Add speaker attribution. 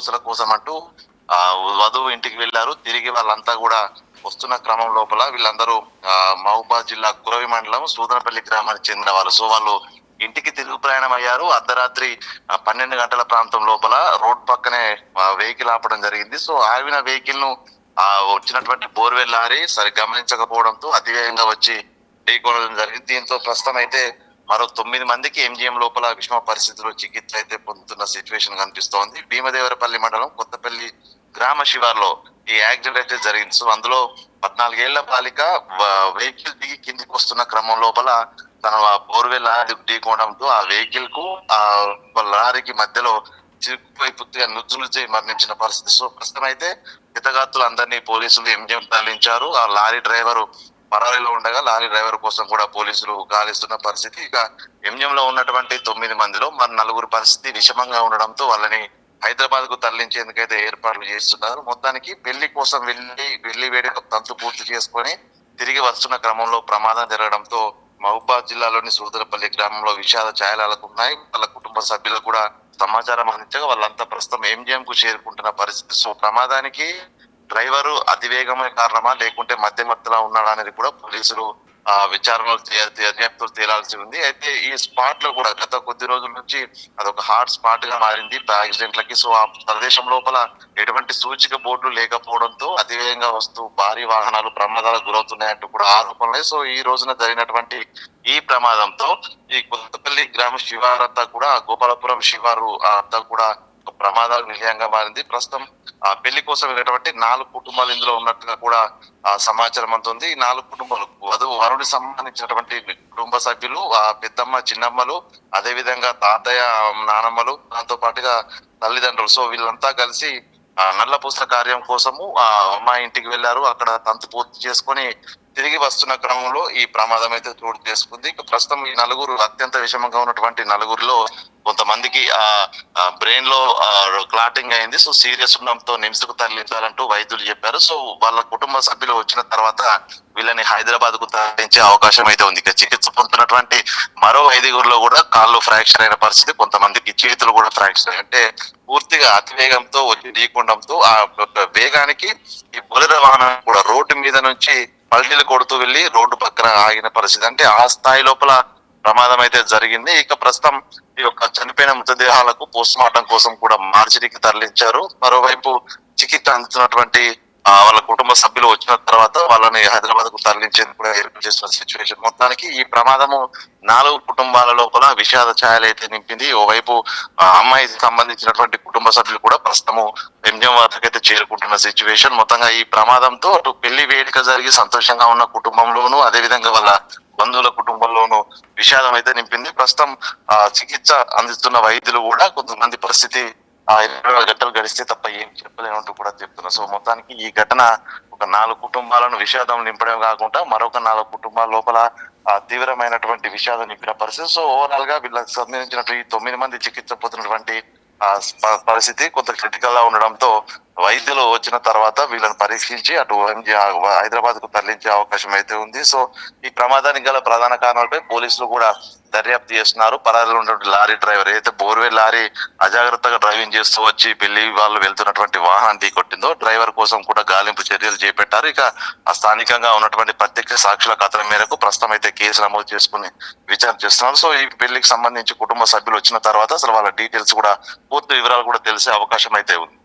Speaker 1: వస్తువుల కోసం అంటూ వధువు ఇంటికి వెళ్లారు. తిరిగి వాళ్ళంతా కూడా వస్తున్న క్రమం లోపల వీళ్ళందరూ మహబూబాద్ జిల్లా కురవి మండలం సూదనపల్లి గ్రామానికి చెందిన వాళ్ళు. సో వాళ్ళు ఇంటికి తిరుగు ప్రయాణం అయ్యారు. అర్ధరాత్రి 12 గంటల ప్రాంతం లోపల రోడ్ పక్కనే వెహికల్ ఆపడం జరిగింది. సో ఆగిన వెహికల్ ను వచ్చినటువంటి బోర్వెల్ లారీ సరి గమనించకపోవడంతో అతివేగంగా వచ్చి ఢీకొనడం జరిగింది. దీంతో ప్రస్తుతం అయితే మరో 9 మందికి ఎంజిఎం లోపల విషమ పరిస్థితిలో చికిత్స అయితే పొందుతున్న సిచ్యువేషన్ కనిపిస్తోంది. భీమదేవరపల్లి మండలం కొత్తపల్లి గ్రామ శివార్లో ఈ యాక్సిడెంట్ అయితే జరిగింది. సో అందులో 14 ఏళ్ల బాలిక వెహికల్ దిగి కిందికి వస్తున్న క్రమం లోపల తన బోర్వెల్ లారీ ఢీకోవడంతో ఆ వెహికల్ కు ఆ లారీకి మధ్యలో చిరుకుపోయి పూర్తిగా నుజ్జునుజ్జై మరణించిన పరిస్థితి. సో ప్రస్తుతం అయితే హితగాత్రులందరినీ పోలీసులు ఎంజిఎం తరలించారు. ఆ లారీ డ్రైవరు పరారీలో ఉండగా లారీ డ్రైవర్ కోసం కూడా పోలీసులు గాలిస్తున్న పరిస్థితి. ఇక ఎంజిఎం లో ఉన్నటువంటి 9 మందిలో మరి 4 పరిస్థితి విషమంగా ఉండడంతో వాళ్ళని హైదరాబాద్ కు తరలించేందుకైతే ఏర్పాట్లు చేస్తున్నారు. మొత్తానికి పెళ్లి కోసం వెళ్లి వేడుక తంతు పూర్తి చేసుకొని తిరిగి వస్తున్న క్రమంలో ప్రమాదం జరగడంతో మహబూబాద్ జిల్లాలోని సూదరపల్లి గ్రామంలో విషాద ఛాయలాలకు ఉన్నాయి. వాళ్ళ కుటుంబ సభ్యులకు కూడా సమాచారం అందించగా వాళ్ళంతా ప్రస్తుతం ఎంజిఎం కు చేరుకుంటున్న పరిస్థితి. సో ప్రమాదానికి డ్రైవరు అతివేగమే కారణమా లేకుంటే మధ్యలో ఉన్నాడా అనేది కూడా పోలీసులు విచారణలు దర్యాప్తులు తేలాల్సి ఉంది. అయితే ఈ స్పాట్ లో కూడా గత కొద్ది రోజుల నుంచి అదొక హాట్ స్పాట్ గా మారింది యాక్సిడెంట్లకి. సో ఆ ప్రదేశం లోపల ఎటువంటి సూచిక బోర్డులు లేకపోవడంతో అతివేగంగా వస్తూ భారీ వాహనాలు ప్రమాదాలకు గురవుతున్నాయంటూ కూడా ఆరోపణలే. సో ఈ రోజున జరిగినటువంటి ఈ ప్రమాదంతో ఈ కొత్తపల్లి గ్రామ శివారంతా కూడా గోపాలపురం శివారు అంతా కూడా ప్రమాదాలు నిలయంగా మారింది. ప్రస్తుతం పెళ్లి కోసం వెళ్ళేటువంటి 4 కుటుంబాలు ఇందులో ఉన్నట్టుగా కూడా సమాచారం అందుతుంది. ఈ 4 కుటుంబాలు వరుడికి సంబంధించినటువంటి కుటుంబ సభ్యులు, పెద్దమ్మ చిన్నమ్మలు, అదే విధంగా తాతయ్య నానమ్మలు, దాంతో పాటుగా తల్లిదండ్రులు. సో వీళ్ళంతా కలిసి నల్లపూసల కార్యం కోసము అమ్మాయి ఇంటికి వెళ్లారు. అక్కడ తంతు పూర్తి చేసుకొని తిరిగి వస్తున్న క్రమంలో ఈ ప్రమాదం అయితే చోటు చేసుకుంది. ఇక ప్రస్తుతం ఈ 4 అత్యంత విషమంగా ఉన్నటువంటి 4లో కొంతమందికి బ్రెయిన్ లో క్లాటింగ్ అయింది. సో సీరియస్ ఉండడంతో నిమ్స్ కు తరలించాలంటూ వైద్యులు చెప్పారు. సో వాళ్ళ కుటుంబ సభ్యులు వచ్చిన తర్వాత వీళ్ళని హైదరాబాద్ కు తరలించే అవకాశం అయితే ఉంది. ఇక చికిత్స పొందుతున్నటువంటి మరో 5గురిలో కూడా కాళ్ళు ఫ్రాక్చర్ అయిన పరిస్థితి, కొంతమందికి చేతులు కూడా ఫ్రాక్చర్ అంటే పూర్తిగా అతివేగంతో వచ్చి ఢీకొనడంతో ఆ వేగానికి ఈ బొలెరో వాహనం కూడా రోడ్డు మీద నుంచి పల్టీలు కొడుతూ వెళ్లి రోడ్డు పక్కన ఆగిన పరిస్థితి. అంటే ఆ స్థాయి లోపల ప్రమాదం అయితే జరిగింది. ఇక ప్రస్తుతం ఈ యొక్క చనిపోయిన మృతదేహాలకు పోస్ట్ మార్టం కోసం కూడా మార్చిరికి తరలించారు. మరోవైపు చికిత్స అందుతున్నటువంటి వాళ్ళ కుటుంబ సభ్యులు వచ్చిన తర్వాత వాళ్ళని హైదరాబాద్ కు తరలించేందుకు కూడా ఏర్పాటు చేస్తున్న సిచ్యువేషన్. మొత్తానికి ఈ ప్రమాదము 4 కుటుంబాల లోపల విషాద ఛాయలు అయితే నింపింది. ఓవైపు అమ్మాయికి సంబంధించినటువంటి కుటుంబ సభ్యులు కూడా ప్రస్తుతము ఎంజిఎం వద్దకైతే చేరుకుంటున్న సిచ్యువేషన్. మొత్తంగా ఈ ప్రమాదంతో అటు పెళ్లి వేడుక జరిగి సంతోషంగా ఉన్న కుటుంబంలోను, అదే విధంగా వాళ్ళ బంధువుల కుటుంబంలోనూ విషాదం అయితే నింపింది. ప్రస్తుతం చికిత్స అందిస్తున్న వైద్యులు కూడా కొంతమంది పరిస్థితి 24 గంటలు గడిస్తే తప్ప ఏం చెప్పలేనంటూ కూడా చెప్తున్నారు. సో మొత్తానికి ఈ ఘటన ఒక 4 కుటుంబాలను విషాదం నింపడం కాకుండా మరొక 4 కుటుంబాల లోపల తీవ్రమైనటువంటి విషాదం నింపిన పరిస్థితి. సో ఓవరాల్ గా వీళ్ళకి సంబంధించినటువంటి 9 మంది చికిత్స పొందుతున్నటువంటి పరిస్థితి కొంత క్రిటికల్ గా ఉండడంతో వైద్యులు వచ్చిన తర్వాత వీళ్ళని పరీక్షించి అటు హైదరాబాద్ కు తరలించే అవకాశం అయితే ఉంది. సో ఈ ప్రమాదానికి గల ప్రధాన కారణాలపై పోలీసులు కూడా దర్యాప్తు చేస్తున్నారు. పరారీలో ఉన్నటువంటి లారీ డ్రైవర్ ఏదైతే బోర్వెల్ లారీ అజాగ్రత్తగా డ్రైవింగ్ చేస్తూ వచ్చి పెళ్లి వాళ్ళు వెళ్తున్నటువంటి వాహనం ఢీకొట్టిందో డ్రైవర్ కోసం కూడా గాలింపు చర్యలు చేపట్టారు. ఇక స్థానికంగా ఉన్నటువంటి ప్రత్యక్ష సాక్షుల కథనం మేరకు ప్రస్తుతం అయితే కేసు నమోదు చేసుకుని విచారణ చేస్తున్నారు. సో ఈ పెళ్లికి సంబంధించి కుటుంబ సభ్యులు వచ్చిన తర్వాత అసలు వాళ్ళ డీటెయిల్స్ కూడా పూర్తి వివరాలు కూడా తెలిసే అవకాశం అయితే ఉంది.